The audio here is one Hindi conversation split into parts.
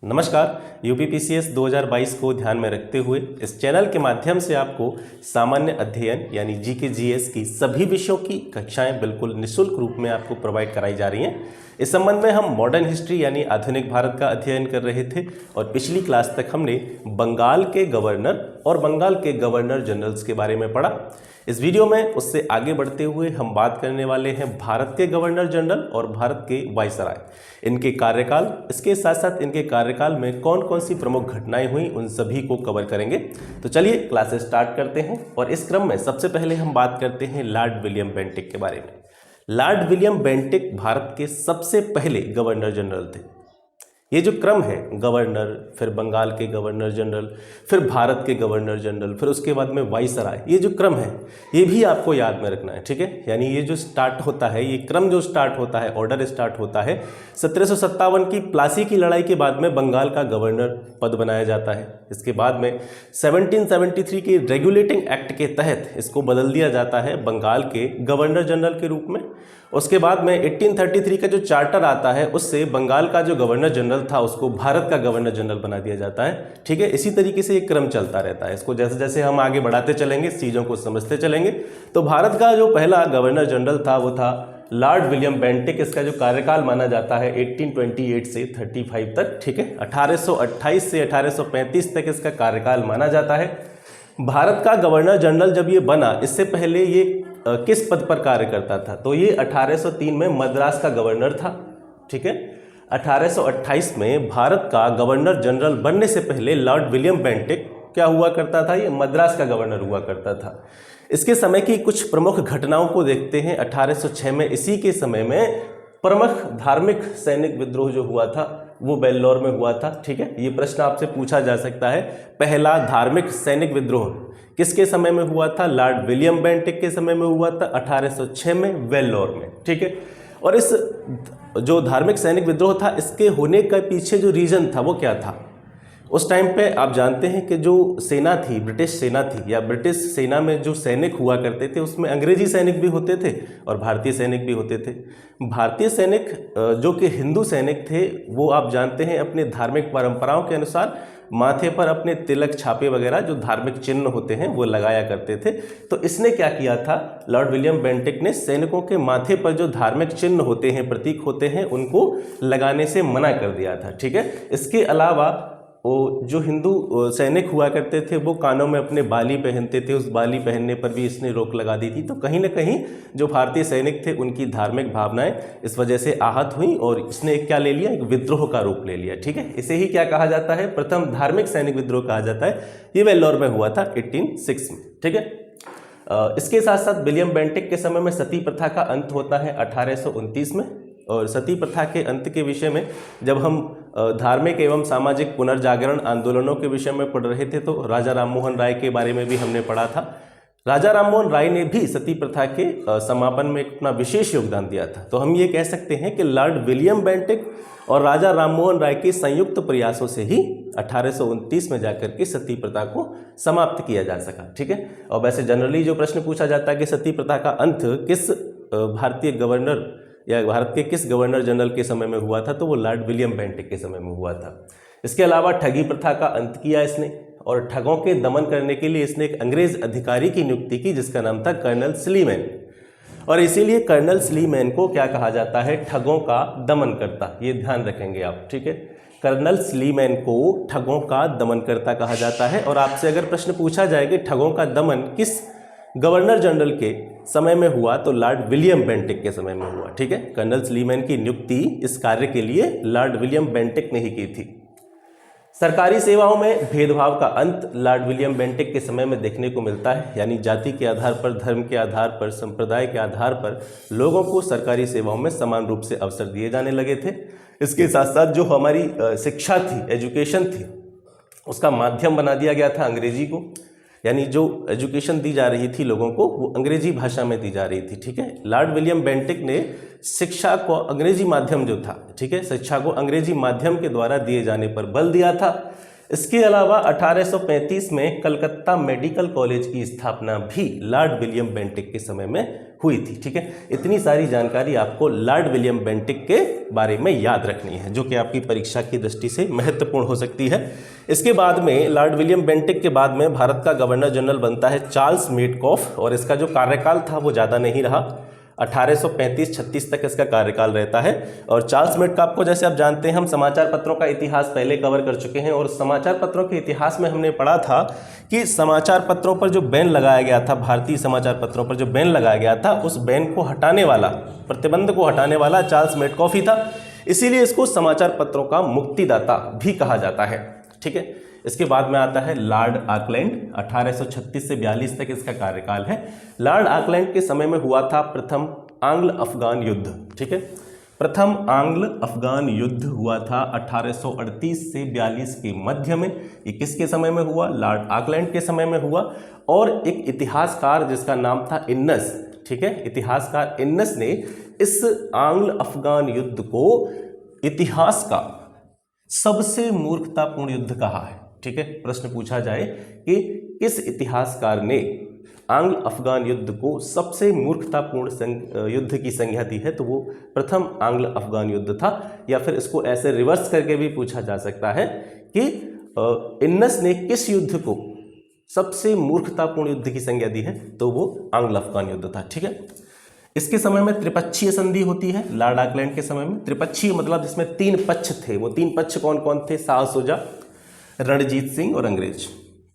नमस्कार। यूपीपीसीएस 2022 को ध्यान में रखते हुए इस चैनल के माध्यम से आपको सामान्य अध्ययन यानी जीके जीएस की सभी विषयों की कक्षाएं बिल्कुल निःशुल्क रूप में आपको प्रोवाइड कराई जा रही हैं। इस संबंध में हम मॉडर्न हिस्ट्री यानी आधुनिक भारत का अध्ययन कर रहे थे और पिछली क्लास तक हमने बंगाल के गवर्नर और बंगाल के गवर्नर जनरल्स के बारे में पढ़ा। इस वीडियो में उससे आगे बढ़ते हुए हम बात करने वाले हैं भारत के गवर्नर जनरल और भारत के वायसराय, इनके कार्यकाल, इसके साथ साथ इनके कार्यकाल में कौन कौन सी प्रमुख घटनाएं हुई उन सभी को कवर करेंगे। तो चलिए क्लासेस स्टार्ट करते हैं और इस क्रम में सबसे पहले हम बात करते हैं लॉर्ड विलियम बेंटिक के बारे में। लॉर्ड विलियम बेंटिक भारत के सबसे पहले गवर्नर जनरल थे। ये जो क्रम है, गवर्नर, फिर बंगाल के गवर्नर जनरल, फिर भारत के गवर्नर जनरल, फिर उसके बाद में वाइसराय, ये जो क्रम है ये भी आपको याद में रखना है, ठीक है। यानी ये जो स्टार्ट होता है, ये क्रम जो स्टार्ट होता है, ऑर्डर स्टार्ट होता है 1757 की प्लासी की लड़ाई के बाद में बंगाल का गवर्नर पद बनाया जाता है। इसके बाद में 1773 के रेगुलेटिंग एक्ट के तहत इसको बदल दिया जाता है बंगाल के गवर्नर जनरल के रूप में। उसके बाद में 1833 का जो चार्टर आता है उससे बंगाल का जो गवर्नर जनरल था उसको भारत का गवर्नर जनरल बना दिया जाता है, ठीक है। इसी तरीके से एक क्रम चलता रहता है। इसको जैसे जैसे हम आगे बढ़ाते चलेंगे, इस चीज़ों को समझते चलेंगे। तो भारत का जो पहला गवर्नर जनरल था वो था लॉर्ड विलियम बेंटिक। इसका जो कार्यकाल माना जाता है 1828 से 35 तक, ठीक है। 1828 से 1835 तक इसका कार्यकाल माना जाता है। भारत का गवर्नर जनरल जब ये बना, इससे पहले ये किस पद पर कार्य करता था? तो ये 1803 में मद्रास का गवर्नर था, ठीक है। 1828 में भारत का गवर्नर जनरल बनने से पहले लॉर्ड विलियम बेंटिक क्या हुआ करता था? ये मद्रास का गवर्नर हुआ करता था। इसके समय की कुछ प्रमुख घटनाओं को देखते हैं। 1806 में, इसी के समय में प्रमुख धार्मिक सैनिक विद्रोह जो हुआ था वो वेल्लोर में हुआ था, ठीक है। ये प्रश्न आपसे पूछा जा सकता है, पहला धार्मिक सैनिक विद्रोह किसके समय में हुआ था? लॉर्ड विलियम बेंटिक के समय में हुआ था 1806 में वेल्लोर में, ठीक है। और इस जो धार्मिक सैनिक विद्रोह था, इसके होने के पीछे जो रीजन था वो क्या था? उस टाइम पे आप जानते हैं कि जो सेना थी, ब्रिटिश सेना थी, या ब्रिटिश सेना में जो सैनिक हुआ करते थे उसमें अंग्रेजी सैनिक भी होते थे और भारतीय सैनिक भी होते थे। भारतीय सैनिक जो कि हिंदू सैनिक थे, वो आप जानते हैं अपने धार्मिक परंपराओं के अनुसार माथे पर अपने तिलक, छापे वगैरह जो धार्मिक चिन्ह होते हैं वो लगाया करते थे। तो इसने क्या किया था, लॉर्ड विलियम बेंटिक ने सैनिकों के माथे पर जो धार्मिक चिन्ह होते हैं, प्रतीक होते हैं, उनको लगाने से मना कर दिया था, ठीक है। इसके अलावा वो जो हिंदू सैनिक हुआ करते थे वो कानों में अपने बाली पहनते थे, उस बाली पहनने पर भी इसने रोक लगा दी थी। तो कहीं ना कहीं जो भारतीय सैनिक थे उनकी धार्मिक भावनाएं इस वजह से आहत हुई और इसने क्या ले लिया, एक विद्रोह का रूप ले लिया, ठीक है। इसे ही क्या कहा जाता है, प्रथम धार्मिक सैनिक विद्रोह कहा जाता है। ये वेल्लोर में हुआ था 1806 में, ठीक है। इसके साथ साथ विलियम बेंटिक के समय में सती प्रथा का अंत होता है 1829 में। और सती प्रथा के अंत के विषय में जब हम धार्मिक एवं सामाजिक पुनर्जागरण आंदोलनों के विषय में पढ़ रहे थे तो राजा राममोहन राय के बारे में भी हमने पढ़ा था। राजा राममोहन राय ने भी सती प्रथा के समापन में अपना विशेष योगदान दिया था। तो हम ये कह सकते हैं कि लॉर्ड विलियम बेंटिक और राजा राममोहन राय के संयुक्त प्रयासों से ही 1829 में जाकर के सती प्रथा को समाप्त किया जा सका, ठीक है। और वैसे जनरली जो प्रश्न पूछा जाता है कि सती प्रथा का अंत किस भारतीय गवर्नर या भारत के किस गवर्नर जनरल के समय में हुआ था, तो वो लॉर्ड विलियम बेंटिक के समय में हुआ था। इसके अलावा ठगी प्रथा का अंत किया इसने और ठगों के दमन करने के लिए इसने एक अंग्रेज अधिकारी की नियुक्ति की जिसका नाम था कर्नल स्लीमैन। और इसीलिए कर्नल स्लीमैन को क्या कहा जाता है, ठगों का दमनकर्ता। ये ध्यान रखेंगे आप, ठीक है। कर्नल स्लीमैन को ठगों का दमनकर्ता कहा जाता है। और आपसे अगर प्रश्न पूछा जाए कि ठगों का दमन किस गवर्नर जनरल के समय में हुआ, तो लॉर्ड विलियम बेंटिक के समय में हुआ, ठीक है। कर्नल स्लीमैन की नियुक्ति इस कार्य के लिए लॉर्ड विलियम बेंटिक ने ही की थी। सरकारी सेवाओं में भेदभाव का अंत लॉर्ड विलियम बेंटिक के समय में देखने को मिलता है। यानी जाति के आधार पर, धर्म के आधार पर, संप्रदाय के आधार पर लोगों को सरकारी सेवाओं में समान रूप से अवसर दिए जाने लगे थे। इसके साथ साथ जो हमारी शिक्षा थी, एजुकेशन थी, उसका माध्यम बना दिया गया था अंग्रेजी को। यानी जो एजुकेशन दी जा रही थी लोगों को वो अंग्रेजी भाषा में दी जा रही थी, ठीक है। लॉर्ड विलियम बेंटिक ने शिक्षा को अंग्रेजी माध्यम जो था, ठीक है, शिक्षा को अंग्रेजी माध्यम के द्वारा दिए जाने पर बल दिया था। इसके अलावा 1835 में कलकत्ता मेडिकल कॉलेज की स्थापना भी लॉर्ड विलियम बेंटिक के समय में हुई थी। ठीक है, इतनी सारी जानकारी आपको लॉर्ड विलियम बेंटिक के बारे में याद रखनी है, जो कि आपकी परीक्षा की दृष्टि से महत्वपूर्ण हो सकती है। इसके बाद में लॉर्ड विलियम बेंटिक के बाद में भारत का गवर्नर जनरल बनता है चार्ल्स मेटकॉफ, और इसका जो कार्यकाल था वो ज़्यादा नहीं रहा, 1835-36 तक इसका कार्यकाल रहता है। और चार्ल्स मेटकॉफ को जैसे आप जानते हैं, हम समाचार पत्रों का इतिहास पहले कवर कर चुके हैं, और समाचार पत्रों के इतिहास में हमने पढ़ा था कि समाचार पत्रों पर जो बैन लगाया गया था, भारतीय समाचार पत्रों पर जो बैन लगाया गया था, उस बैन को हटाने वाला, प्रतिबंध को हटाने वाला चार्ल्स मेटकॉफ ही था। इसीलिए इसको समाचार पत्रों का मुक्तिदाता भी कहा जाता है। ठीक है, इसके बाद में आता है लॉर्ड ऑकलैंड, 1836 से 42 तक इसका कार्यकाल है। लॉर्ड ऑकलैंड के समय में हुआ था प्रथम आंग्ल अफगान युद्ध। ठीक है, प्रथम आंग्ल अफगान युद्ध हुआ था 1838 से 42 के मध्य में। ये किसके समय में हुआ? लॉर्ड ऑकलैंड के समय में हुआ। और एक इतिहासकार जिसका नाम था इन्नस, ठीक है, इतिहासकार इन्नस ने इस आंग्ल अफगान युद्ध को इतिहास का सबसे मूर्खतापूर्ण युद्ध कहा है। ठीक है, प्रश्न पूछा जाए कि किस इतिहासकार ने आंग्ल अफगान युद्ध को सबसे मूर्खतापूर्ण युद्ध की संज्ञा दी है, तो वो प्रथम आंग्ल अफगान युद्ध था। या फिर इसको ऐसे रिवर्स करके भी पूछा जा सकता है कि इन्नस ने किस युद्ध को सबसे मूर्खतापूर्ण युद्ध की संज्ञा दी है, तो वो आंग्ल अफगान युद्ध था। ठीक है, इसके समय में त्रिपक्षीय संधि होती है। लॉर्ड ऑकलैंड के समय में त्रिपक्षीय मतलब जिसमें 3 पक्ष थे। वो 3 पक्ष कौन कौन थे? शाह शुजा, रणजीत सिंह और अंग्रेज।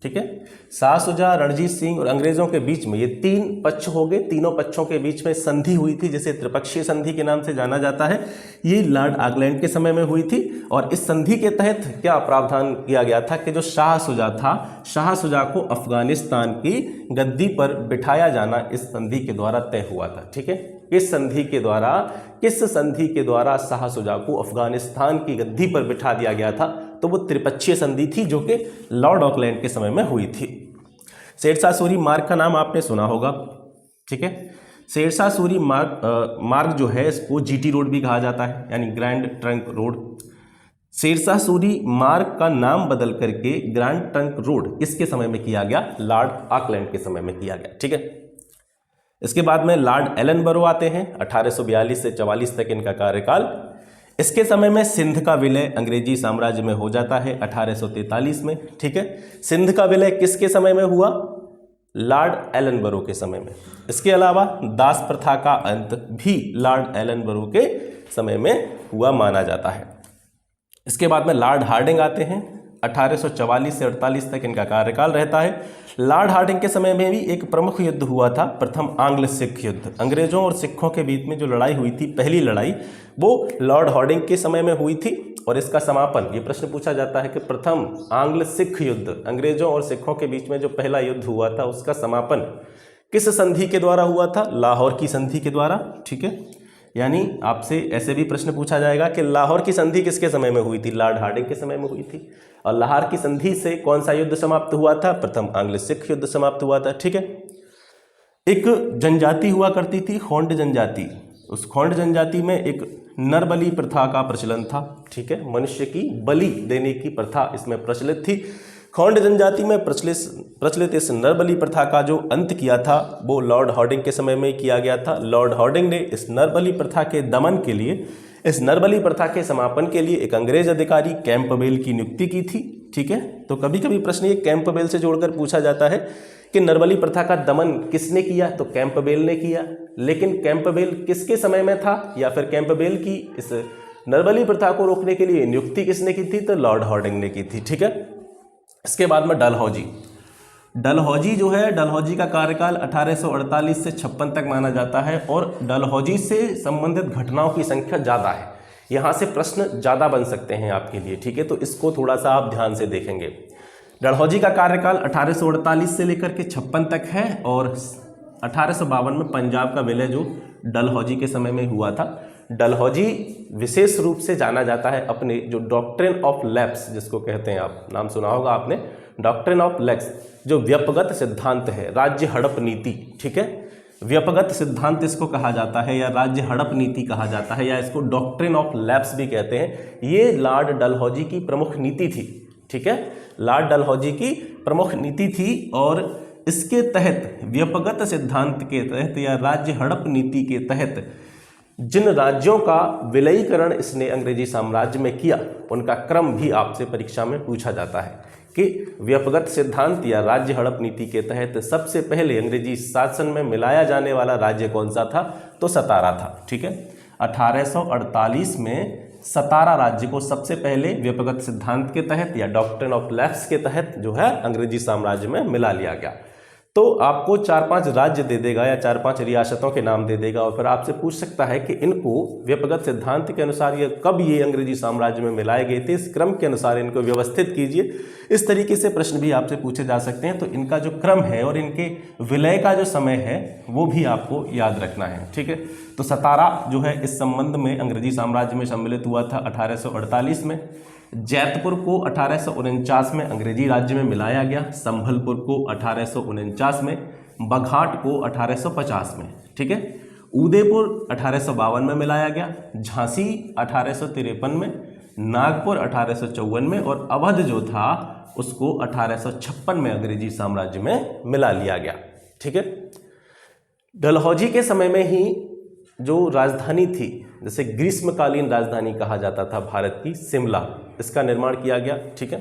ठीक है, शाह शुजा, रणजीत सिंह और अंग्रेजों के बीच में ये 3 पक्ष हो गए। तीनों पक्षों के बीच में संधि हुई थी, जिसे त्रिपक्षीय संधि के नाम से जाना जाता है। ये लॉर्ड ऑकलैंड के समय में हुई थी। और इस संधि के तहत क्या प्रावधान किया गया था कि जो शाह शुजा था, शाह शुजा को अफगानिस्तान की गद्दी पर बिठाया जाना इस संधि के द्वारा तय हुआ था। ठीक है, किस संधि के द्वारा शाह शुजा को अफगानिस्तान की गद्दी पर बिठा दिया गया था? तो वो त्रिपक्षीय संधि थी, जो कि लॉर्ड ऑकलैंड के समय में हुई थी। शेरशाह सूरी मार्ग का नाम आपने सुना होगा। ठीक है, शेरशाह सूरी मार्ग जो है इसको जीटी रोड भी कहा जाता है, यानी grand trunk road. Shershah Suri मार्ग का नाम बदल करके ग्रैंड ट्रंक रोड किसके समय में किया गया? लॉर्ड ऑकलैंड के समय में किया गया। ठीक है, इसके बाद में लॉर्ड एलनबरो आते हैं, 1842 से 44 तक इनका कार्यकाल। इसके समय में सिंध का विलय अंग्रेजी साम्राज्य में हो जाता है 1843 में। ठीक है, सिंध का विलय किसके समय में हुआ? लॉर्ड एलनबरो के समय में। इसके अलावा दास प्रथा का अंत भी लॉर्ड एलनबरो के समय में हुआ माना जाता है। इसके बाद में लॉर्ड हार्डिंग आते हैं, 1844 से 48 तक इनका कार्यकाल रहता है। लॉर्ड हार्डिंग के समय में भी एक प्रमुख युद्ध हुआ था, प्रथम आंग्ल सिख युद्ध। अंग्रेजों और सिखों के बीच में जो लड़ाई हुई थी, पहली लड़ाई, वो लॉर्ड हार्डिंग के समय में हुई थी। और इसका समापन, ये प्रश्न पूछा जाता है कि प्रथम आंग्ल सिख युद्ध, अंग्रेजों और सिखों के बीच में जो पहला युद्ध हुआ था, उसका समापन किस संधि के द्वारा हुआ था? लाहौर की संधि के द्वारा। ठीक है, यानी आपसे ऐसे भी प्रश्न पूछा जाएगा कि लाहौर की संधि किसके समय में हुई थी? लॉर्ड हार्डिंग के समय में हुई थी। और लाहौर की संधि से कौन सा युद्ध समाप्त हुआ था? प्रथम आंग्ल सिख युद्ध समाप्त हुआ था। ठीक है, एक जनजाति हुआ करती थी, खोंड जनजाति। उस खोंड जनजाति में एक नरबलि प्रथा का प्रचलन था। ठीक है, मनुष्य की बलि देने की प्रथा इसमें प्रचलित थी। खोंड जनजाति में प्रचलित इस नरबलि प्रथा का जो अंत किया था, वो लॉर्ड हार्डिंग के समय में किया गया था। लॉर्ड हार्डिंग ने इस नरबलि प्रथा के दमन के लिए, इस नरबलि प्रथा के समापन के लिए एक अंग्रेज अधिकारी कैंपबेल की नियुक्ति की थी। ठीक है, तो कभी कभी प्रश्न ये कैंपबेल से जोड़कर पूछा जाता है कि नरबलि प्रथा का दमन किसने किया? तो कैंपबेल ने किया। लेकिन कैंपबेल किसके समय में था, या फिर कैंपबेल की इस नरबलि प्रथा को रोकने के लिए नियुक्ति किसने की थी? तो लॉर्ड हार्डिंग ने की थी। ठीक है, इसके बाद में डलहौजी। डलहौजी जो है, डलहौजी का कार्यकाल 1848 से 56 तक माना जाता है। और डलहौजी से संबंधित घटनाओं की संख्या ज़्यादा है, यहाँ से प्रश्न ज़्यादा बन सकते हैं आपके लिए। ठीक है, तो इसको थोड़ा सा आप ध्यान से देखेंगे। डलहौजी का कार्यकाल 1848 से लेकर के 56 तक है। और 1852 में पंजाब का विलय जो डलहौजी के समय में हुआ था। डलहौजी विशेष रूप से जाना जाता है अपने जो डॉक्ट्रिन ऑफ लैप्स, जिसको कहते हैं, आप नाम सुना होगा आपने, डॉक्ट्रिन ऑफ लैप्स, जो व्यपगत सिद्धांत है, राज्य हड़प नीति। ठीक है, व्यपगत सिद्धांत इसको कहा जाता है, या राज्य हड़प नीति कहा जाता है, या इसको डॉक्ट्रिन ऑफ लैप्स भी कहते हैं। ये लॉर्ड डलहौजी की प्रमुख नीति थी। ठीक है, लॉर्ड डलहौजी की प्रमुख नीति थी। और इसके तहत व्यपगत सिद्धांत के तहत या राज्य हड़प नीति के तहत जिन राज्यों का विलयीकरण इसने अंग्रेजी साम्राज्य में किया उनका क्रम भी आपसे परीक्षा में पूछा जाता है कि व्यपगत सिद्धांत या राज्य हड़प नीति के तहत सबसे पहले अंग्रेजी शासन में मिलाया जाने वाला राज्य कौन सा था, तो सतारा था। ठीक है, 1848 में सतारा राज्य को सबसे पहले व्यपगत सिद्धांत के तहत या डॉक्ट्रिन ऑफ लैप्स के तहत जो है अंग्रेजी साम्राज्य में मिला लिया गया। तो आपको 4-5 राज्य दे देगा या 4-5 रियासतों के नाम दे देगा और फिर आपसे पूछ सकता है कि इनको व्यपगत सिद्धांत के अनुसार ये कब ये अंग्रेजी साम्राज्य में मिलाए गए थे, इस क्रम के अनुसार इनको व्यवस्थित कीजिए। इस तरीके से प्रश्न भी आपसे पूछे जा सकते हैं। तो इनका जो क्रम है और इनके विलय का जो समय है वो भी आपको याद रखना है। ठीक है, तो सतारा जो है इस संबंध में अंग्रेजी साम्राज्य में सम्मिलित हुआ था 1848 में। जैतपुर को 1849 में अंग्रेजी राज्य में मिलाया गया, संभलपुर को 1849 में, बघाट को 1850 में। ठीक है, उदयपुर 1852 में मिलाया गया, झांसी 1853 में, नागपुर 1854 में और अवध जो था उसको 1856 में अंग्रेजी साम्राज्य में मिला लिया गया। ठीक है, डलहौजी के समय में ही जो राजधानी थी, जैसे ग्रीष्मकालीन राजधानी कहा जाता था भारत की, शिमला, इसका निर्माण किया गया। ठीक है,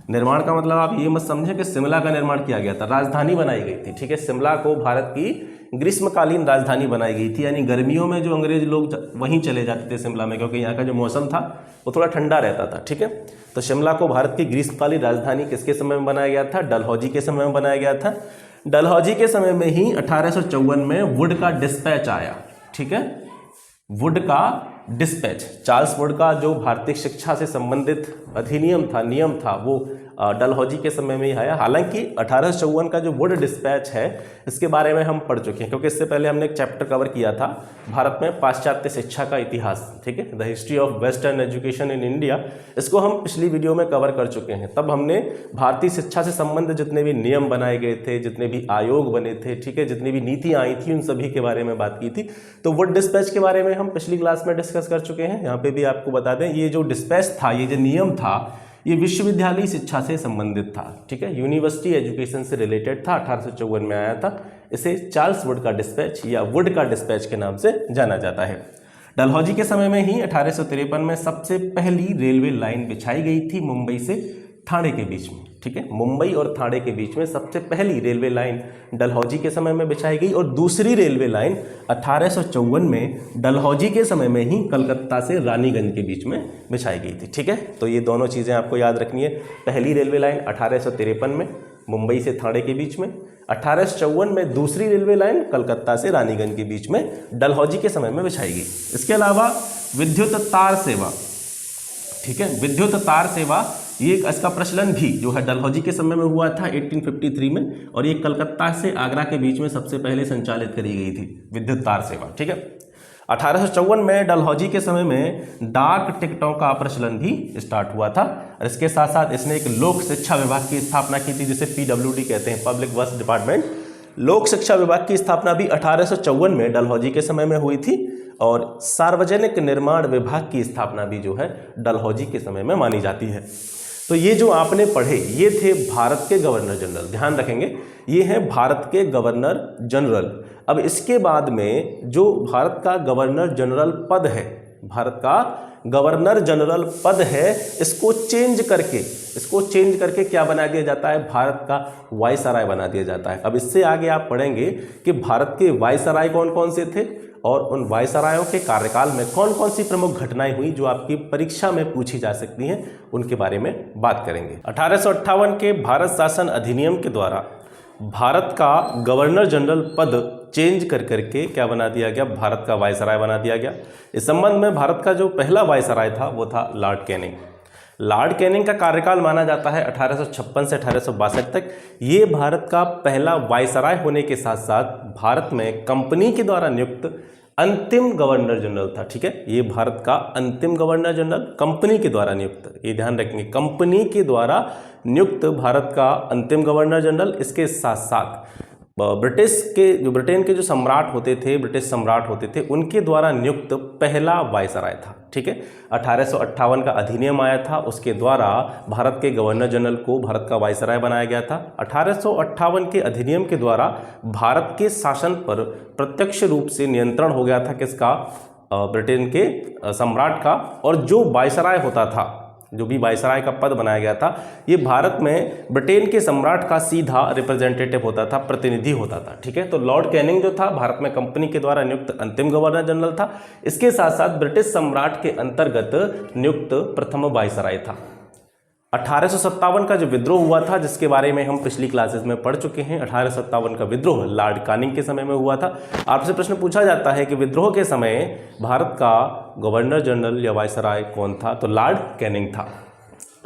निर्माण का मतलब आप ये मत समझें कि शिमला का निर्माण किया गया था, राजधानी बनाई गई थी। ठीक है, शिमला को भारत की ग्रीष्मकालीन राजधानी बनाई गई थी, यानी गर्मियों में जो अंग्रेज लोग वहीं चले जाते थे शिमला में, क्योंकि यहाँ का जो मौसम था वो थोड़ा ठंडा रहता था। ठीक है, तो शिमला को भारत की ग्रीष्मकालीन राजधानी किसके समय में बनाया गया था, डलहौजी के समय में बनाया गया था। डलहौजी के समय में ही 1854 में वुड का डिस्पैच आया। ठीक है, वुड का डिस्पैच, चार्ल्स वुड का जो भारतीय शिक्षा से संबंधित अधिनियम था, नियम था, वो डलहौजी के समय में ही आया। हालांकि 1854 का जो वुड डिस्पैच है इसके बारे में हम पढ़ चुके हैं, क्योंकि इससे पहले हमने एक चैप्टर कवर किया था भारत में पाश्चात्य शिक्षा का इतिहास। ठीक है, the history of western education in India, इसको हम पिछली वीडियो में कवर कर चुके हैं। तब हमने भारतीय शिक्षा से संबंधित जितने भी नियम बनाए गए थे, जितने भी आयोग बने थे, ठीक है, जितनी भी नीतियाँ आई थी, उन सभी के बारे में बात की थी। तो वुड डिस्पैच के बारे में हम पिछली क्लास में डिस्कस कर चुके हैं। यहाँ पे भी आपको बता दें, ये जो डिस्पैच था, ये जो नियम था, ये विश्वविद्यालय शिक्षा से संबंधित था। ठीक है, यूनिवर्सिटी एजुकेशन से रिलेटेड था, 1854 में आया था। इसे चार्ल्स वुड का डिस्पैच या वुड का डिस्पैच के नाम से जाना जाता है। डलहौजी के समय में ही 1853 में सबसे पहली रेलवे लाइन बिछाई गई थी मुंबई से ठाणे के बीच में। ठीक है, मुंबई और ठाणे के बीच में सबसे पहली रेलवे लाइन डलहौजी के समय में बिछाई गई और दूसरी रेलवे लाइन 1854 में डलहौजी के समय में ही कलकत्ता से रानीगंज के बीच में बिछाई गई थी। ठीक है, तो ये दोनों चीज़ें आपको याद रखनी है। पहली रेलवे लाइन 1853 में मुंबई से ठाणे के बीच में, 1854 में दूसरी रेलवे लाइन कलकत्ता से रानीगंज के बीच में डलहौजी के समय में बिछाई गई। इसके अलावा विद्युत तार सेवा, ठीक है, विद्युत तार सेवा, ये इसका प्रचलन भी जो है डलहौजी के समय में हुआ था 1853 में, और ये कलकत्ता से आगरा के बीच में सबसे पहले संचालित करी गई थी विद्युत तार सेवा। ठीक है, 1854 में डलहौजी के समय में डाक टिकटों का प्रचलन भी स्टार्ट हुआ था। और इसके साथ साथ इसने एक लोक शिक्षा विभाग की स्थापना की थी, जिसे PWD कहते हैं, पब्लिक वर्क्स डिपार्टमेंट। लोक शिक्षा विभाग की स्थापना भी 1854 में डलहौजी के समय में हुई थी, और सार्वजनिक निर्माण विभाग की स्थापना भी जो है डलहौजी के समय में मानी जाती है। तो ये जो आपने पढ़े, ये थे भारत के गवर्नर जनरल, ध्यान रखेंगे, ये हैं भारत के गवर्नर जनरल। अब इसके बाद में जो भारत का गवर्नर जनरल पद है, भारत का गवर्नर जनरल पद है, इसको चेंज करके क्या बना दिया जाता है, भारत का वायसराय बना दिया जाता है। अब इससे आगे आप पढ़ेंगे कि भारत के वायसराय कौन कौन से थे और उन वायसरायों के कार्यकाल में कौन कौन सी प्रमुख घटनाएं हुई जो आपकी परीक्षा में पूछी जा सकती हैं, उनके बारे में बात करेंगे। 1858 के भारत शासन अधिनियम के द्वारा भारत का गवर्नर जनरल पद चेंज करके क्या बना दिया गया, भारत का वायसराय बना दिया गया। इस संबंध में भारत का जो पहला वायसराय था वो था लॉर्ड कैनिंग। लॉर्ड कैनिंग का कार्यकाल माना जाता है 1856 से 1862 तक। ये भारत का पहला वायसराय होने के साथ साथ भारत में कंपनी के द्वारा नियुक्त अंतिम गवर्नर जनरल था। ठीक है, ये भारत का अंतिम गवर्नर जनरल कंपनी के द्वारा नियुक्त, ये ध्यान रखेंगे, कंपनी के द्वारा नियुक्त भारत का अंतिम गवर्नर जनरल। इसके साथ साथ ब्रिटेन के जो सम्राट होते थे, ब्रिटिश सम्राट होते थे, उनके द्वारा नियुक्त पहला वायसराय था। ठीक है, 1858 का अधिनियम आया था, उसके द्वारा भारत के गवर्नर जनरल को भारत का वायसराय बनाया गया था। 1858 के अधिनियम के द्वारा भारत के शासन पर प्रत्यक्ष रूप से नियंत्रण हो गया था किसका? ब्रिटेन के सम्राट का। और जो वायसराय होता था, जो भी वायसराय का पद बनाया गया था, ये भारत में ब्रिटेन के सम्राट का सीधा रिप्रेजेंटेटिव होता था, प्रतिनिधि होता था। ठीक है, तो लॉर्ड कैनिंग जो था भारत में कंपनी के द्वारा नियुक्त अंतिम गवर्नर जनरल था। इसके साथ साथ ब्रिटिश सम्राट के अंतर्गत नियुक्त प्रथम वायसराय था। 1857 का जो विद्रोह हुआ था, जिसके बारे में हम पिछली क्लासेस में पढ़ चुके हैं, 1857 का विद्रोह लॉर्ड कैनिंग के समय में हुआ था। आपसे प्रश्न पूछा जाता है कि विद्रोह के समय भारत का गवर्नर जनरल या वायसराय कौन था? तो लॉर्ड कैनिंग था।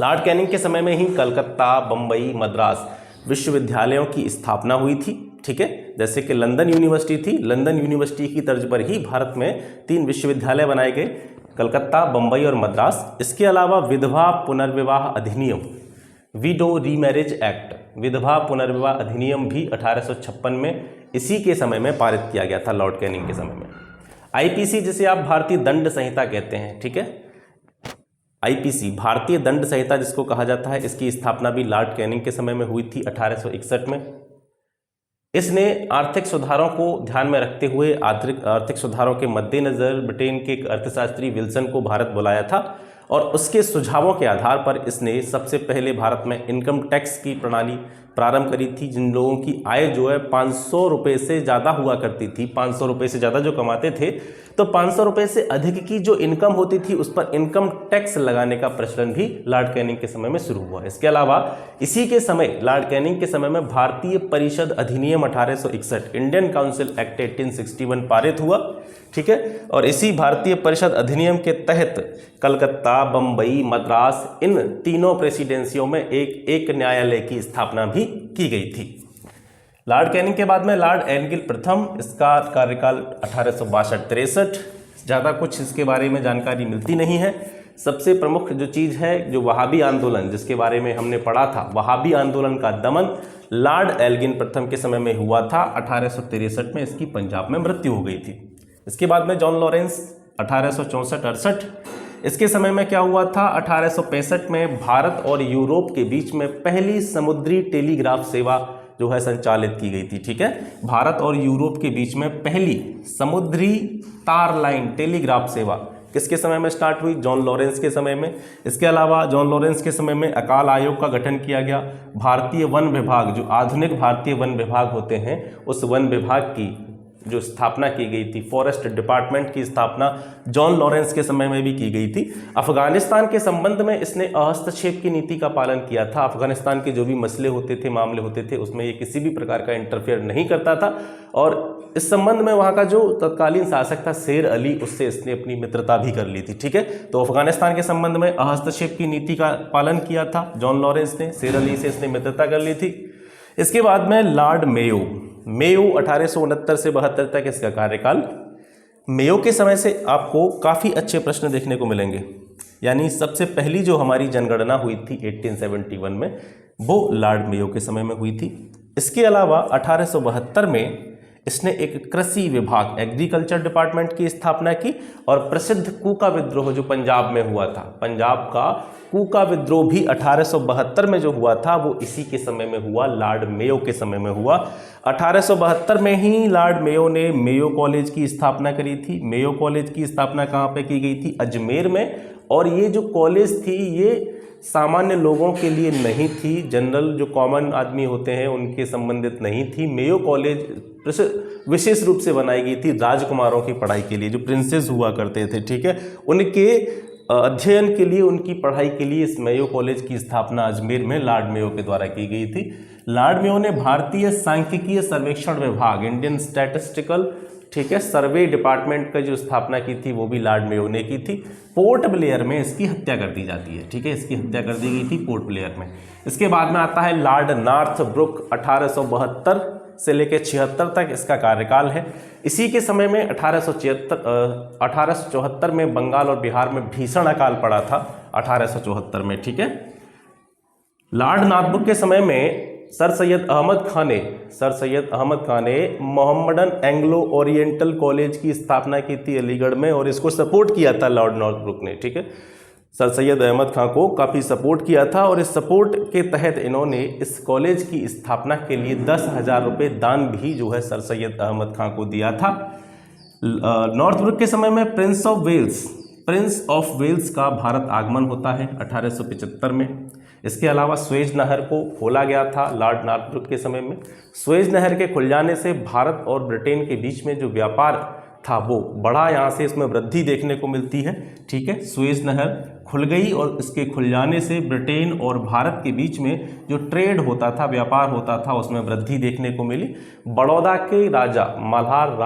लॉर्ड कैनिंग के समय में ही कलकत्ता, बम्बई, मद्रास विश्वविद्यालयों की स्थापना हुई थी। ठीक है, जैसे कि लंदन यूनिवर्सिटी थी, लंदन यूनिवर्सिटी की तर्ज पर ही भारत में 3 विश्वविद्यालय बनाए गए, कलकत्ता, बम्बई और मद्रास। इसके अलावा विधवा पुनर्विवाह अधिनियम, विडो रीमैरिज एक्ट, विधवा पुनर्विवाह अधिनियम भी 1856 में इसी के समय में पारित किया गया था, लॉर्ड कैनिंग के समय में। आईपीसी, जिसे आप भारतीय दंड संहिता कहते हैं, ठीक है, आईपीसी भारतीय दंड संहिता जिसको कहा जाता है, इसकी स्थापना भी लॉर्ड कैनिंग के समय में हुई थी 1861 में। इसने आर्थिक सुधारों को ध्यान में रखते हुए आर्थिक सुधारों के मद्देनजर ब्रिटेन के एक अर्थशास्त्री विल्सन को भारत बुलाया था और उसके सुझावों के आधार पर इसने सबसे पहले भारत में इनकम टैक्स की प्रणाली प्रारंभ करी थी। जिन लोगों की आय जो है 500 रुपये से ज़्यादा हुआ करती थी, 500 रुपये से ज़्यादा जो कमाते थे, तो 500 रुपये से अधिक की जो इनकम होती थी उस पर इनकम टैक्स लगाने का प्रचलन भी लॉर्ड कैनिंग के समय में शुरू हुआ। इसके अलावा इसी के समय लॉर्ड कैनिंग के समय में भारतीय परिषद अधिनियम 1861, इंडियन काउंसिल एक्ट 1861 पारित हुआ। ठीक है, और इसी भारतीय परिषद अधिनियम के तहत कलकत्ता, बम्बई, मद्रास, इन तीनों प्रेसिडेंसियों में एक न्यायालय की स्थापना भी की गई थी। लॉर्ड कैनिंग के बाद में लॉर्ड एनगिल प्रथम, इसका कार्यकाल 1862-63। ज़्यादा कुछ इसके बारे में जानकारी मिलती नहीं है। सबसे प्रमुख जो चीज़ है, जो वहाबी आंदोलन जिसके बारे में हमने पढ़ा था, वहाबी आंदोलन का दमन लॉर्ड एल्गिन प्रथम के समय में हुआ था। 1863 में इसकी पंजाब में मृत्यु हो गई थी। इसके बाद में जॉन लॉरेंस 1864-68, इसके समय में क्या हुआ था? 1865 में भारत और यूरोप के बीच में पहली समुद्री टेलीग्राफ सेवा जो है संचालित की गई थी। ठीक है, भारत और यूरोप के बीच में पहली समुद्री तार लाइन टेलीग्राफ सेवा किसके समय में स्टार्ट हुई? जॉन लॉरेंस के समय में। इसके अलावा जॉन लॉरेंस के समय में अकाल आयोग का गठन किया गया। भारतीय वन विभाग, जो आधुनिक भारतीय वन विभाग होते हैं, उस वन विभाग की जो स्थापना की गई थी, फॉरेस्ट डिपार्टमेंट की स्थापना जॉन लॉरेंस के समय में भी की गई थी। अफगानिस्तान के संबंध में इसने हस्तक्षेप की नीति का पालन किया था। अफगानिस्तान के जो भी मसले होते थे, मामले होते थे, उसमें ये किसी भी प्रकार का इंटरफेयर नहीं करता था। और इस संबंध में वहाँ का जो तत्कालीन शासक था शेर अली, उससे इसने अपनी मित्रता भी कर ली थी। ठीक है, तो अफगानिस्तान के संबंध में हस्तक्षेप की नीति का पालन किया था जॉन लॉरेंस ने, शेर अली से इसने मित्रता कर ली थी। इसके बाद में लॉर्ड मेयो 1869 से 72 तक इसका कार्यकाल। मेयो के समय से आपको काफ़ी अच्छे प्रश्न देखने को मिलेंगे। यानी सबसे पहली जो हमारी जनगणना हुई थी 1871 में, वो लॉर्ड मेयो के समय में हुई थी। इसके अलावा 1872 में इसने एक कृषि विभाग, एग्रीकल्चर डिपार्टमेंट की स्थापना की। और प्रसिद्ध कूका विद्रोह जो पंजाब में हुआ था, पंजाब का कूका विद्रोह भी 1872 में जो हुआ था, वो इसी के समय में हुआ, लॉर्ड मेयो के समय में हुआ। 1872 में ही लॉर्ड मेयो ने मेयो कॉलेज की स्थापना करी थी। मेयो कॉलेज की स्थापना कहाँ पे की गई थी? अजमेर में। और ये जो कॉलेज थी, ये सामान्य लोगों के लिए नहीं थी, जनरल जो कॉमन आदमी होते हैं उनके संबंधित नहीं थी। मेयो कॉलेज विशेष रूप से बनाई गई थी राजकुमारों की पढ़ाई के लिए, जो प्रिंसेस हुआ करते थे। ठीक है, उनके अध्ययन के लिए, उनकी पढ़ाई के लिए इस मेयो कॉलेज की स्थापना अजमेर में लॉर्ड मेयो के द्वारा की गई थी। लॉर्ड मेयो ने भारतीय सांख्यिकीय सर्वेक्षण विभाग, इंडियन स्टैटिस्टिकल, ठीक है, सर्वे डिपार्टमेंट का जो स्थापना की थी, वो भी लॉर्ड मेयो ने की थी। पोर्ट ब्लेयर में इसकी हत्या कर दी जाती है। ठीक है, इसकी हत्या कर दी गई थी पोर्ट ब्लेयर में। इसके बाद में आता है लॉर्ड नॉर्थब्रुक, 1872 से लेकर 76 तक इसका कार्यकाल है। इसी के समय में 1874 में बंगाल और बिहार में भीषण अकाल पड़ा था 1874 में। ठीक है, लॉर्ड नॉर्थब्रुक के समय में सर सैयद अहमद खान ने मोहम्मडन एंग्लो ओरिएंटल कॉलेज की स्थापना की थी अलीगढ़ में, और इसको सपोर्ट किया था लॉर्ड नॉर्थब्रुक ने। ठीक है, सर सैयद अहमद खान को काफ़ी सपोर्ट किया था, और इस सपोर्ट के तहत इन्होंने इस कॉलेज की स्थापना के लिए 10,000 रुपये दान भी जो है सर सैयद अहमद खान को दिया था। नॉर्थब्रुक के समय में प्रिंस ऑफ वेल्स का भारत आगमन होता है 1875 में। इसके अलावा स्वेज नहर को खोला गया था लॉर्ड नॉर्थब्रुक के समय में। स्वेज नहर के खुल जाने से भारत और ब्रिटेन के बीच में जो व्यापार था वो बढ़ा, यहाँ से इसमें वृद्धि देखने को मिलती है। ठीक है, स्वेज नहर खुल गई और इसके खुल जाने से ब्रिटेन और भारत के बीच में जो ट्रेड होता था, व्यापार होता था, उसमें वृद्धि देखने को मिली। बड़ौदा के राजा मल्हार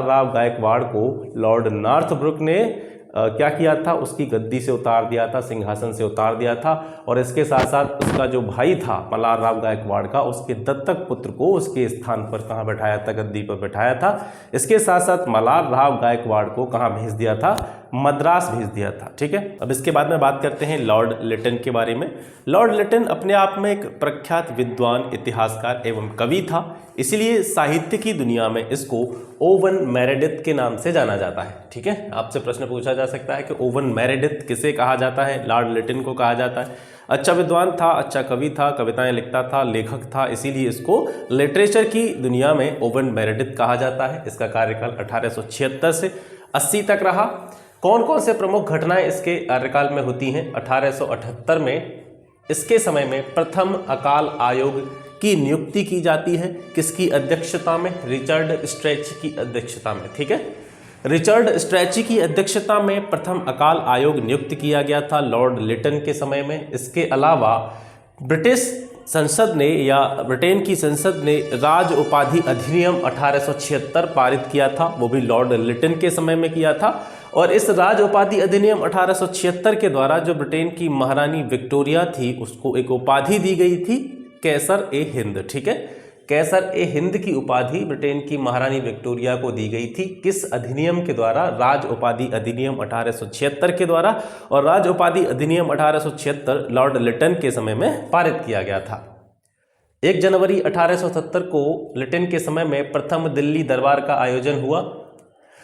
राव गायकवाड़ को लॉर्ड नॉर्थब्रुक ने क्या किया था, उसकी गद्दी से उतार दिया था, सिंहासन से उतार दिया था, और इसके साथ साथ उसका जो भाई था मल्हार राव गायकवाड़ का, उसके दत्तक पुत्र को उसके स्थान पर कहाँ बैठाया था, गद्दी पर बैठाया था। इसके साथ साथ मल्हार राव गायकवाड़ को कहाँ भेज दिया था, मद्रास भेज दिया था। ठीक है, अब इसके बाद में बात करते हैं लॉर्ड लिटन के बारे में। लॉर्ड लिटन अपने आप में एक प्रख्यात विद्वान, इतिहासकार एवं कवि था, इसलिए साहित्य की दुनिया में इसको ओवन मेरेडिथ के नाम से जाना जाता है। ठीक है, आपसे प्रश्न पूछा जा सकता है कि ओवन मेरेडिथ किसे कहा जाता है, लॉर्ड लिटन को कहा जाता है। अच्छा विद्वान था, अच्छा कवि था, कविताएं लिखता था, लेखक था, इसीलिए इसको लिटरेचर की दुनिया में ओवन मेरेडिथ कहा जाता है। इसका कार्यकाल 1876 से 80 तक रहा। कौन कौन से प्रमुख घटनाएं इसके कार्यकाल में होती हैं? 1878 में इसके समय में प्रथम अकाल आयोग की नियुक्ति की जाती है। किसकी अध्यक्षता में? रिचर्ड स्ट्रेची की अध्यक्षता में। ठीक है, रिचर्ड स्ट्रेची की अध्यक्षता में प्रथम अकाल आयोग नियुक्त किया गया था लॉर्ड लिटन के समय में। इसके अलावा ब्रिटिश संसद ने या ब्रिटेन की संसद ने राज उपाधि अधिनियम 1876 पारित किया था, वो भी लॉर्ड लिटन के समय में किया था। और इस राज उपाधि अधिनियम 1876 के द्वारा जो ब्रिटेन की महारानी विक्टोरिया थी, उसको एक उपाधि दी गई थी, कैसर ए हिंद। ठीक है, कैसर ए हिंद की उपाधि ब्रिटेन की महारानी विक्टोरिया को दी गई थी। किस अधिनियम के द्वारा? राज उपाधि अधिनियम 1876 के द्वारा। और राज उपाधि अधिनियम 1876 लॉर्ड लिटन के समय में पारित किया गया था। 1 जनवरी 1870 को लिटन के समय में प्रथम दिल्ली दरबार का आयोजन हुआ।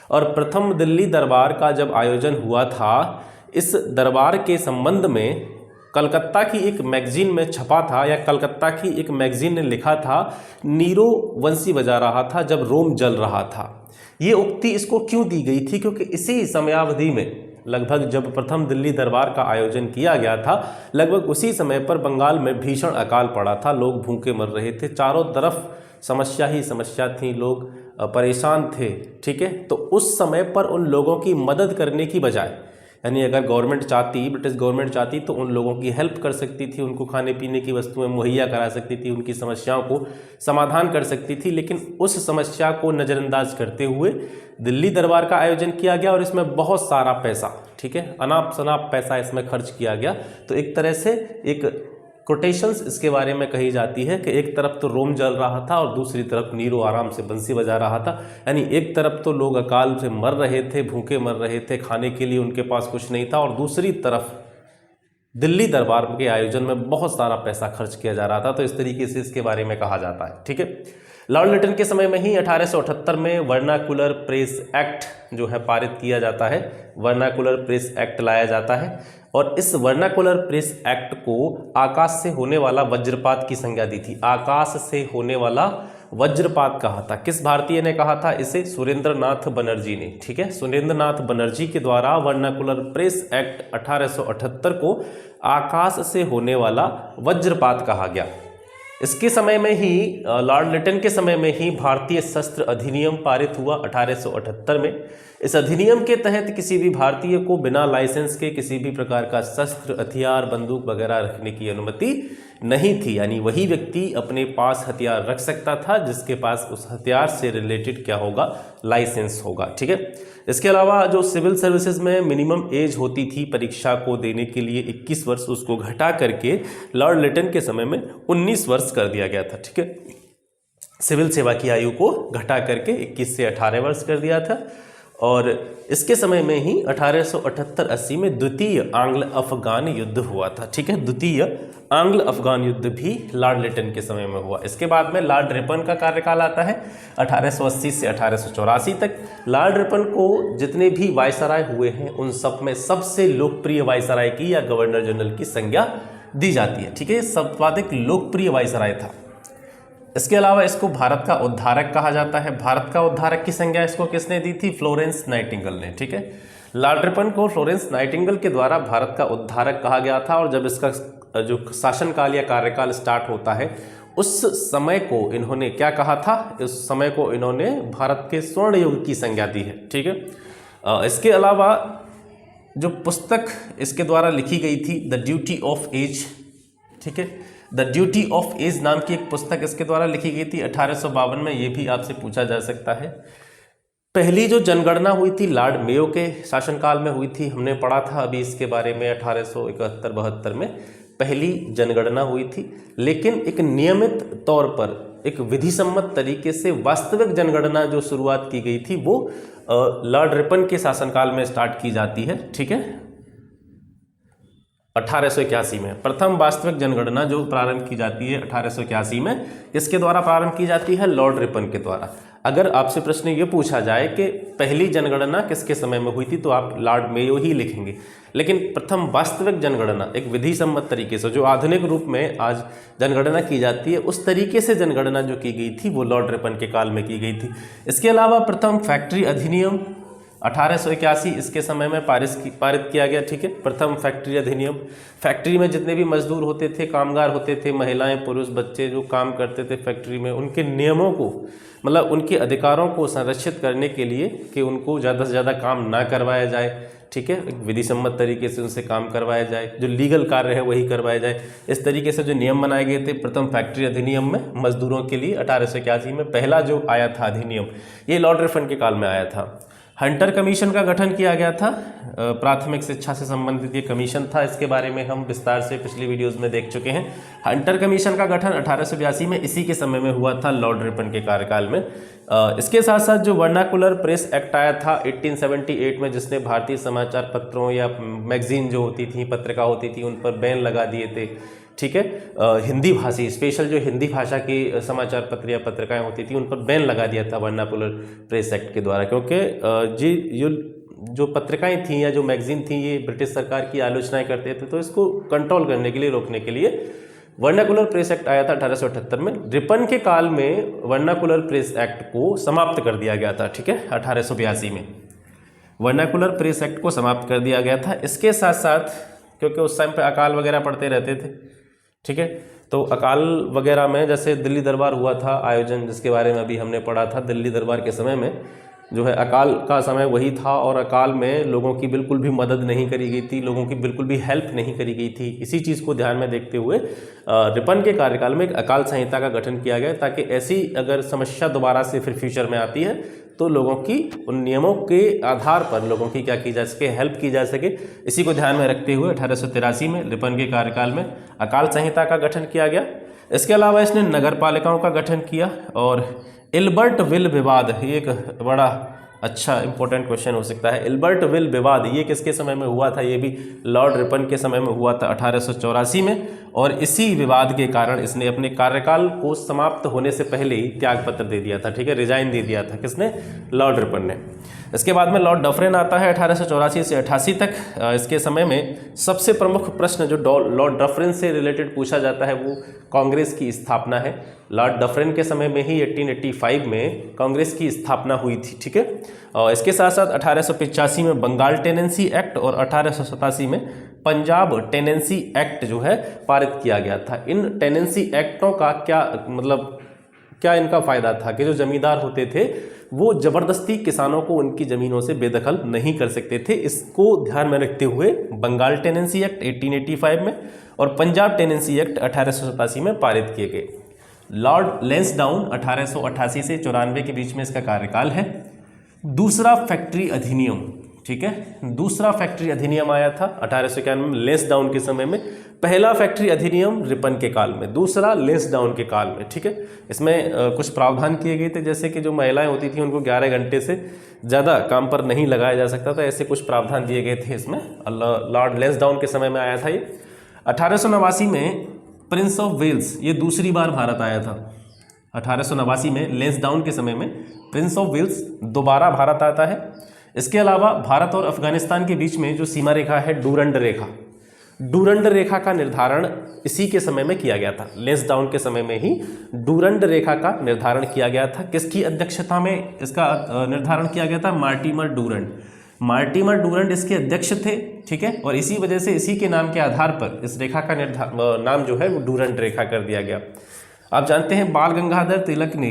और प्रथम दिल्ली दरबार का जब आयोजन हुआ था, इस दरबार के संबंध में कलकत्ता की एक मैगजीन में छपा था, या कलकत्ता की एक मैगजीन ने लिखा था, नीरो बंसी बजा रहा था जब रोम जल रहा था। ये उक्ति इसको क्यों दी गई थी? क्योंकि इसी समयावधि में, लगभग जब प्रथम दिल्ली दरबार का आयोजन किया गया था, लगभग उसी समय पर बंगाल में भीषण अकाल पड़ा था, लोग भूखे मर रहे थे, चारों तरफ समस्या ही समस्या थी, लोग परेशान थे। ठीक है, तो उस समय पर उन लोगों की मदद करने की बजाय, यानी अगर गवर्नमेंट चाहती, ब्रिटिश गवर्नमेंट चाहती, तो उन लोगों की हेल्प कर सकती थी, उनको खाने पीने की वस्तुएं मुहैया करा सकती थी, उनकी समस्याओं को समाधान कर सकती थी। लेकिन उस समस्या को नज़रअंदाज करते हुए दिल्ली दरबार का आयोजन किया गया, और इसमें बहुत सारा पैसा, ठीक है, अनाप शनाप पैसा इसमें खर्च किया गया। तो एक तरह से एक कोटेशंस इसके बारे में कही जाती है कि एक तरफ तो रोम जल रहा था और दूसरी तरफ नीरो आराम से बंसी बजा रहा था। यानी एक तरफ तो लोग अकाल से मर रहे थे, भूखे मर रहे थे, खाने के लिए उनके पास कुछ नहीं था, और दूसरी तरफ दिल्ली दरबार के आयोजन में बहुत सारा पैसा खर्च किया जा रहा था। तो इस तरीके से इसके बारे में कहा जाता है। ठीक है, लॉर्ड लिटन के समय में ही 1878 में वर्नाकुलर प्रेस एक्ट जो है पारित किया जाता है, वर्नाकुलर प्रेस एक्ट लाया जाता है। और इस वर्नाकुलर प्रेस एक्ट को आकाश से होने वाला वज्रपात की संज्ञा दी थी। आकाश से होने वाला वज्रपात कहा था। किस भारतीय ने कहा था इसे? सुरेंद्रनाथ बनर्जी ने। ठीक है, सुरेंद्रनाथ बनर्जी के द्वारा वर्नाकुलर प्रेस एक्ट 1878 को आकाश से होने वाला वज्रपात कहा गया। इसके समय में ही, लॉर्ड लिटन के समय में ही भारतीय शस्त्र अधिनियम पारित हुआ 1878 में। इस अधिनियम के तहत किसी भी भारतीय को बिना लाइसेंस के किसी भी प्रकार का शस्त्र, हथियार, बंदूक वगैरह रखने की अनुमति नहीं थी। यानी वही व्यक्ति अपने पास हथियार रख सकता था जिसके पास उस हथियार से रिलेटेड क्या होगा? लाइसेंस होगा। ठीक है, इसके अलावा जो सिविल सर्विसेज में मिनिमम एज होती थी परीक्षा को देने के लिए 21 वर्ष, उसको घटा करके लॉर्ड लिटन के समय में 19 वर्ष कर दिया गया था। ठीक है, सिविल सेवा की आयु को घटा करके 21 से 18 वर्ष कर दिया था। और इसके समय में ही 1878-80 में द्वितीय आंग्ल अफगान युद्ध हुआ था। ठीक है, द्वितीय आंग्ल अफगान युद्ध भी लॉर्ड लिटन के समय में हुआ। इसके बाद में लॉर्ड रिपन का कार्यकाल आता है 1880 से 1884 तक। लॉर्ड रिपन को जितने भी वायसराय हुए हैं उन सब में सबसे लोकप्रिय वायसराय की या गवर्नर जनरल की संज्ञा दी जाती है। ठीक है, सर्वाधिक लोकप्रिय वायसराय था। इसके अलावा इसको भारत का उद्धारक कहा जाता है। भारत का उद्धारक की संज्ञा इसको किसने दी थी? फ्लोरेंस नाइटिंगेल ने। ठीक है, लॉर्ड रिपन को फ्लोरेंस नाइटिंगेल के द्वारा भारत का उद्धारक कहा गया था। और जब इसका जो शासनकाल या कार्यकाल स्टार्ट होता है उस समय को इन्होंने क्या कहा था? उस समय को इन्होंने भारत के स्वर्ण युग की संज्ञा दी है। ठीक है, इसके अलावा जो पुस्तक इसके द्वारा लिखी गई थी द ड्यूटी ऑफ एज, ठीक है, द ड्यूटी ऑफ एज नाम की एक पुस्तक इसके द्वारा लिखी गई थी 1852 में। ये भी आपसे पूछा जा सकता है। पहली जो जनगणना हुई थी लॉर्ड मेयो के शासनकाल में हुई थी, हमने पढ़ा था अभी इसके बारे में 1871-72 में पहली जनगणना हुई थी। लेकिन एक नियमित तौर पर एक विधि सम्मत तरीके से वास्तविक जनगणना जो शुरुआत की गई थी वो लॉर्ड रिपन के शासनकाल में स्टार्ट की जाती है। ठीक है, 1881 में प्रथम वास्तविक जनगणना जो प्रारंभ की जाती है 1881 में, किसके द्वारा प्रारंभ की जाती है? लॉर्ड रिपन के द्वारा। अगर आपसे प्रश्न ये पूछा जाए कि पहली जनगणना किसके समय में हुई थी तो आप लॉर्ड मेयो ही लिखेंगे। लेकिन प्रथम वास्तविक जनगणना एक विधि सम्मत तरीके से जो आधुनिक रूप में आज जनगणना की जाती है उस तरीके से जनगणना जो की गई थी वो लॉर्ड रिपन के काल में की गई थी। इसके अलावा प्रथम फैक्ट्री अधिनियम 1881 इसके समय में पारित किया गया। ठीक है, प्रथम फैक्ट्री अधिनियम। फैक्ट्री में जितने भी मजदूर होते थे, कामगार होते थे, महिलाएं, पुरुष, बच्चे जो काम करते थे फैक्ट्री में, उनके नियमों को मतलब उनके अधिकारों को संरक्षित करने के लिए कि उनको ज़्यादा से ज़्यादा काम ना करवाया जाए। ठीक है, एक विधि सम्मत तरीके से उनसे काम करवाया जाए, जो लीगल कार्य है वही करवाया जाए। इस तरीके से जो नियम बनाए गए थे प्रथम फैक्ट्री अधिनियम में मजदूरों के लिए 1881 में पहला जो आया था अधिनियम, ये लॉर्ड रिपन के काल में आया था। हंटर कमीशन का गठन किया गया था। प्राथमिक शिक्षा से संबंधित ये कमीशन था। इसके बारे में हम विस्तार से पिछली वीडियोस में देख चुके हैं। हंटर कमीशन का गठन 1882 में इसी के समय में हुआ था लॉर्ड रिपन के कार्यकाल में। इसके साथ साथ जो वर्नाकुलर प्रेस एक्ट आया था 1878 में, जिसने भारतीय समाचार पत्रों या मैगजीन जो होती थी, पत्रिका होती थी, उन पर बैन लगा दिए थे। ठीक है, हिंदी भाषी स्पेशल जो हिंदी भाषा की समाचार पत्र या पत्रिकाएं होती थी उन पर बैन लगा दिया था वर्नाकुलर प्रेस एक्ट के द्वारा, क्योंकि जो पत्रिकाएं थीं या जो मैगजीन थी ये ब्रिटिश सरकार की आलोचनाएं करते थे। तो इसको कंट्रोल करने के लिए, रोकने के लिए वर्नाकुलर प्रेस एक्ट आया था 1878 में। रिपन के काल में वर्नाकुलर प्रेस एक्ट को समाप्त कर दिया गया था। ठीक है, 1882 में वर्नाकुलर प्रेस एक्ट को समाप्त कर दिया गया था। इसके साथ साथ क्योंकि उस टाइम पे अकाल वगैरह पड़ते रहते थे, ठीक है, तो अकाल वगैरह में जैसे दिल्ली दरबार हुआ था आयोजन, जिसके बारे में अभी हमने पढ़ा था। दिल्ली दरबार के समय में जो है अकाल का समय वही था और अकाल में लोगों की बिल्कुल भी मदद नहीं करी गई थी, लोगों की बिल्कुल भी हेल्प नहीं करी गई थी। इसी चीज़ को ध्यान में देखते हुए रिपन के कार्यकाल में एक अकाल संहिता का गठन किया गया, ताकि ऐसी अगर समस्या दोबारा से फिर फ्यूचर में आती है तो लोगों की उन नियमों के आधार पर लोगों की क्या की जा सके, हेल्प की जा सके। इसी को ध्यान में रखते हुए 1883 में रिपन के कार्यकाल में अकाल संहिता का गठन किया गया। इसके अलावा इसने नगर पालिकाओं का गठन किया। और एल्बर्ट विल विवाद, ये एक बड़ा अच्छा इंपॉर्टेंट क्वेश्चन हो सकता है। एल्बर्ट विल विवाद ये किसके समय में हुआ था? ये भी लॉर्ड रिपन के समय में हुआ था 1884 में। और इसी विवाद के कारण इसने अपने कार्यकाल को समाप्त होने से पहले ही त्यागपत्र दे दिया था। ठीक है, रिजाइन दे दिया था। किसने? लॉर्ड रिपन ने। इसके बाद में लॉर्ड डफरेन आता है 1884 से 88 तक। इसके समय में सबसे प्रमुख प्रश्न जो लॉर्ड डफरेन से रिलेटेड पूछा जाता है वो कांग्रेस की स्थापना है। लॉर्ड डफरेन के समय में ही 1885 में कांग्रेस की स्थापना हुई थी। ठीक है, और इसके साथ साथ 1885 में बंगाल टेनेंसी एक्ट और 1887 में पंजाब टेनेंसी एक्ट जो है पारित किया गया था। इन टेनेंसी एक्टों का क्या इनका फ़ायदा था कि जो जमींदार होते थे वो ज़बरदस्ती किसानों को उनकी ज़मीनों से बेदखल नहीं कर सकते थे। इसको ध्यान में रखते हुए बंगाल टेनेंसी एक्ट 1885 में और पंजाब टेनेंसी एक्ट 1887 में पारित किए गए। लॉर्ड लैंसडाउन 1888 से 94 के बीच में इसका कार्यकाल है। दूसरा फैक्ट्री अधिनियम ठीक है। दूसरा फैक्ट्री अधिनियम आया था 1891 में लेंसडाउन के समय में। पहला फैक्ट्री अधिनियम रिपन के काल में, दूसरा लेंसडाउन के काल में, ठीक है। इसमें कुछ प्रावधान किए गए थे, जैसे कि जो महिलाएं होती थी उनको 11 घंटे से ज़्यादा काम पर नहीं लगाया जा सकता था, ऐसे कुछ प्रावधान दिए गए थे इसमें। लॉर्ड लेंसडाउन के समय में आया था ये। 1889 में प्रिंस ऑफ वेल्स, ये दूसरी बार भारत आया था। 1889 में लेंसडाउन के समय में प्रिंस ऑफ वेल्स दोबारा भारत आता है। इसके अलावा भारत और अफगानिस्तान के बीच में जो सीमा रेखा है डूरंड रेखा, डूरंड रेखा का निर्धारण इसी के समय में किया गया था। लेंसडाउन के समय में ही डूरंड रेखा का निर्धारण किया गया था। किसकी अध्यक्षता में इसका निर्धारण किया गया था? Mortimer Durand. मार्टिमर डूरंड इसके अध्यक्ष थे, ठीक है। और इसी वजह से इसी के नाम के आधार पर इस रेखा का नाम जो है वो डूरंड रेखा कर दिया गया। आप जानते हैं बाल गंगाधर तिलक ने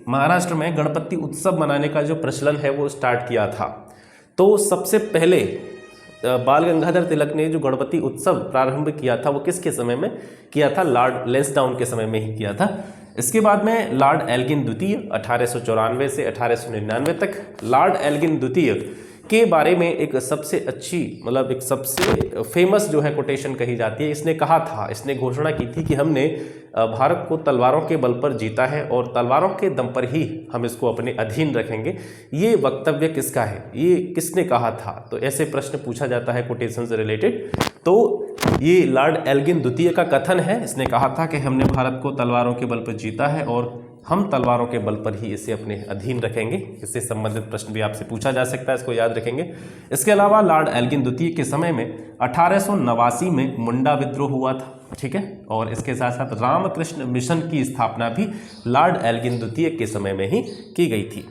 महाराष्ट्र में गणपति उत्सव मनाने का जो प्रचलन है वो स्टार्ट किया था। तो सबसे पहले बाल गंगाधर तिलक ने जो गणपति उत्सव प्रारंभ किया था वो किसके समय में किया था? लॉर्ड लेंसडाउन के समय में ही किया था। इसके बाद में लॉर्ड एल्गिन द्वितीय 1894 से 1899 तक, लॉर्ड एल्गिन द्वितीय के बारे में एक सबसे अच्छी मतलब एक सबसे फेमस जो है कोटेशन कही जाती है। इसने कहा था, इसने घोषणा की थी कि हमने भारत को तलवारों के बल पर जीता है और तलवारों के दम पर ही हम इसको अपने अधीन रखेंगे। ये वक्तव्य किसका है? ये किसने कहा था? तो ऐसे प्रश्न पूछा जाता है कोटेशन से रिलेटेड। तो ये लॉर्ड एल्गिन द्वितीय का कथन है। इसने कहा था कि हमने भारत को तलवारों के बल पर जीता है और हम तलवारों के बल पर ही इसे अपने अधीन रखेंगे। इससे संबंधित प्रश्न भी आपसे पूछा जा सकता है, इसको याद रखेंगे। इसके अलावा लॉर्ड एल्गिन द्वितीय के समय में 1889 में मुंडा विद्रोह हुआ था, ठीक है। और इसके साथ साथ रामकृष्ण मिशन की स्थापना भी लॉर्ड एल्गिन द्वितीय के समय में ही की गई थी।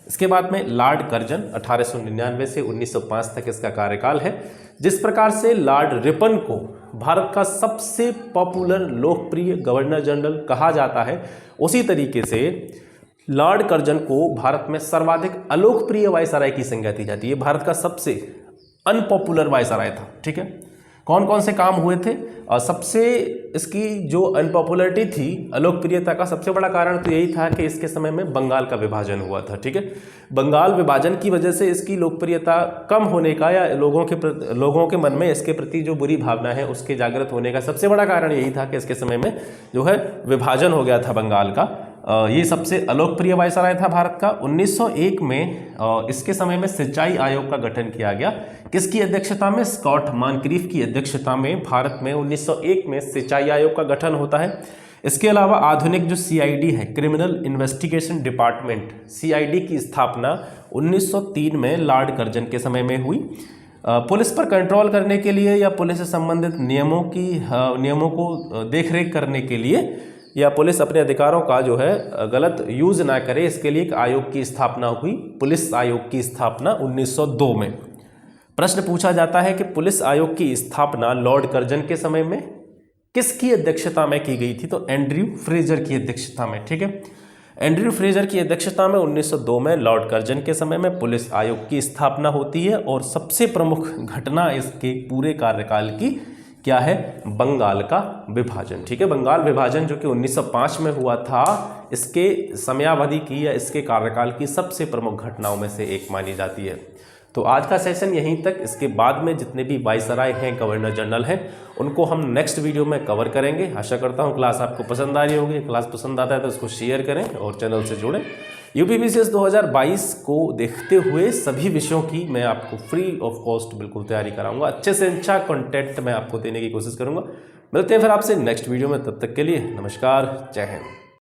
इसके बाद में लॉर्ड कर्जन 1899 से 1905 तक इसका कार्यकाल है। जिस प्रकार से लॉर्ड रिपन को भारत का सबसे पॉपुलर लोकप्रिय गवर्नर जनरल कहा जाता है, उसी तरीके से लॉर्ड कर्जन को भारत में सर्वाधिक अलोकप्रिय वायसराय की संज्ञा दी जाती है। भारत का सबसे अनपॉपुलर वायसराय था, ठीक है। कौन कौन से काम हुए थे? सबसे इसकी जो अनपॉपुलरिटी थी, अलोकप्रियता का सबसे बड़ा कारण तो यही था कि इसके समय में बंगाल का विभाजन हुआ था, ठीक है। बंगाल विभाजन की वजह से इसकी लोकप्रियता कम होने का या लोगों के मन में इसके प्रति जो बुरी भावना है उसके जागृत होने का सबसे बड़ा कारण यही था कि इसके समय में जो है विभाजन हो गया था बंगाल का। ये सबसे अलोकप्रिय वायसराय था भारत का। 1901 में इसके समय में सिंचाई आयोग का गठन किया गया। किसकी अध्यक्षता में? स्कॉट मानक्रीफ की अध्यक्षता में भारत में 1901 में सिंचाई आयोग का गठन होता है। इसके अलावा आधुनिक जो CID है, क्रिमिनल इन्वेस्टिगेशन डिपार्टमेंट, CID की स्थापना 1903 में लॉर्ड कर्जन के समय में हुई। पुलिस पर कंट्रोल करने के लिए या पुलिस से संबंधित नियमों को देखरेख करने के लिए या पुलिस अपने अधिकारों का जो है गलत यूज ना करे, इसके लिए एक आयोग की स्थापना हुई। पुलिस आयोग की स्थापना 1902 में। प्रश्न पूछा जाता है कि पुलिस आयोग की स्थापना लॉर्ड कर्जन के समय में किसकी अध्यक्षता में की गई थी? तो एंड्रयू फ्रेजर की अध्यक्षता में, ठीक है। एंड्रयू फ्रेजर की अध्यक्षता में 1902 में लॉर्ड कर्जन के समय में पुलिस आयोग की स्थापना होती है। और सबसे प्रमुख घटना इसके पूरे कार्यकाल की क्या है? बंगाल का विभाजन, ठीक है। बंगाल विभाजन जो कि 1905 में हुआ था, इसके समयावधि की या इसके कार्यकाल की सबसे प्रमुख घटनाओं में से एक मानी जाती है। तो आज का सेशन यहीं तक। इसके बाद में जितने भी वायसराय हैं, गवर्नर जनरल हैं, उनको हम नेक्स्ट वीडियो में कवर करेंगे। आशा करता हूं क्लास आपको पसंद आ रही होगी। क्लास पसंद आता है तो उसको शेयर करें और चैनल से जुड़ें। UPPCS 2022 को देखते हुए सभी विषयों की मैं आपको फ्री ऑफ कॉस्ट बिल्कुल तैयारी कराऊंगा। अच्छे से अच्छा कंटेंट मैं आपको देने की कोशिश करूंगा। मिलते हैं फिर आपसे नेक्स्ट वीडियो में, तब तक के लिए नमस्कार, जय हिंद।